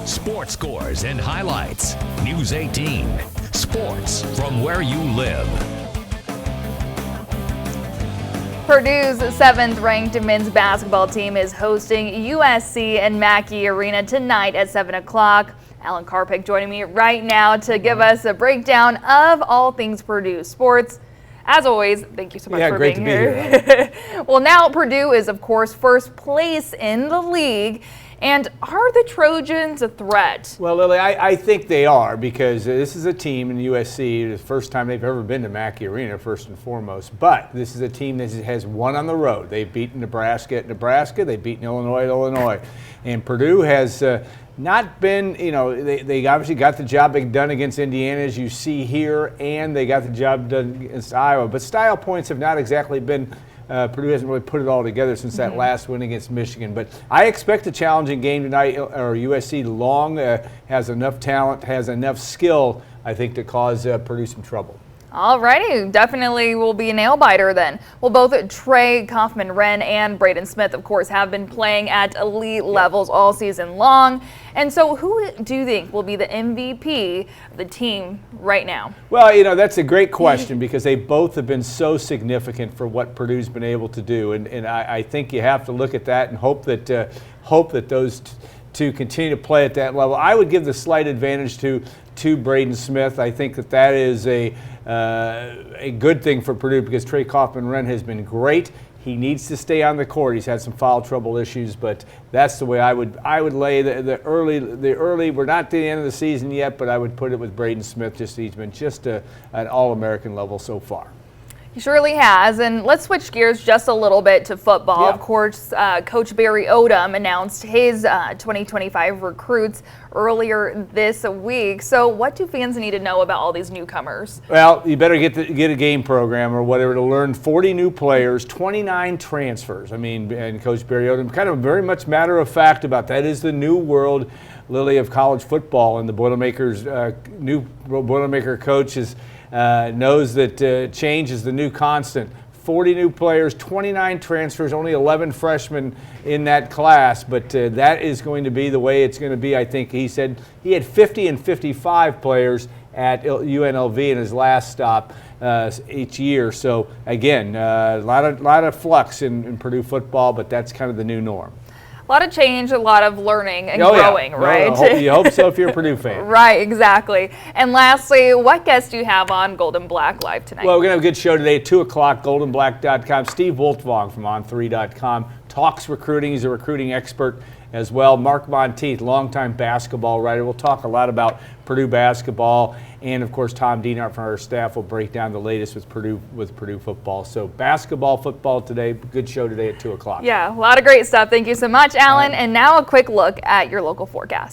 Sports scores and highlights. News 18. Sports from where you live. Purdue's 7th-ranked men's basketball team is hosting USC in Mackey Arena tonight at 7 o'clock. Alan Karpick joining me right now to give us a breakdown of all things Purdue sports. As always, thank you so much for being here. Well, now Purdue is, of course, first place in the league. And are the Trojans a threat? Well, Lily, I think they are, because this is a team in USC, the first time they've ever been to Mackey Arena, first and foremost. But this is a team that has won on the road. They've beaten Nebraska at Nebraska. They've beaten Illinois at Illinois. And Purdue has not been, they obviously got the job done against Indiana, as you see here, and they got the job done against Iowa. But style points have not exactly been Purdue hasn't really put it all together since that last win against Michigan. But I expect a challenging game tonight. Or USC long has enough talent, has enough skill, I think, to cause Purdue some trouble. All righty, definitely will be a nail biter then. Well, both Trey Kaufman-Renn and Braden Smith, of course, have been playing at elite levels all season long. And so who do you think will be the MVP of the team right now? Well, that's a great question, because they both have been so significant for what Purdue's been able to do. And I think you have to look at that and hope that those two continue to play at that level. I would give the slight advantage to Braden Smith. I think that is a good thing for Purdue, because Trey Kaufman-Renn has been great. He needs to stay on the court. He's had some foul trouble issues, but that's the way I would lay the early. We're not at the end of the season yet, but I would put it with Braden Smith. He's been just an All-American level so far. He surely has. And let's switch gears just a little bit to football. Of course, Coach Barry Odom announced his 2025 recruits earlier this week. So what do fans need to know about all these newcomers? Well, you better get a game program or whatever to learn. 40 new players, 29 transfers. And Coach Barry Odom kind of very much matter of fact about that. Is the new world, Lily, of college football, and the Boilermakers new Boilermaker coach knows that change is the new constant. 40 new players, 29 transfers, only 11 freshmen in that class, but that is going to be the way it's going to be. I think he said he had 50 and 55 players at UNLV in his last stop each year. So again, a lot of flux in Purdue football, but that's kind of the new norm. A lot of change, a lot of learning and growing, right? You hope so if you're a Purdue fan. Right, exactly. And lastly, what guests do you have on Gold and Black Live tonight? Well, we're going to have a good show today at 2 o'clock, goldenblack.com. Steve Wolfvong from on3.com talks recruiting. He's a recruiting expert as well. Mark Monteith, longtime basketball writer. We'll talk a lot about Purdue basketball. And, of course, Tom Dienart from our staff will break down the latest with Purdue football. So basketball, football today. Good show today at 2 o'clock. Yeah, a lot of great stuff. Thank you so much, Alan. And now a quick look at your local forecast.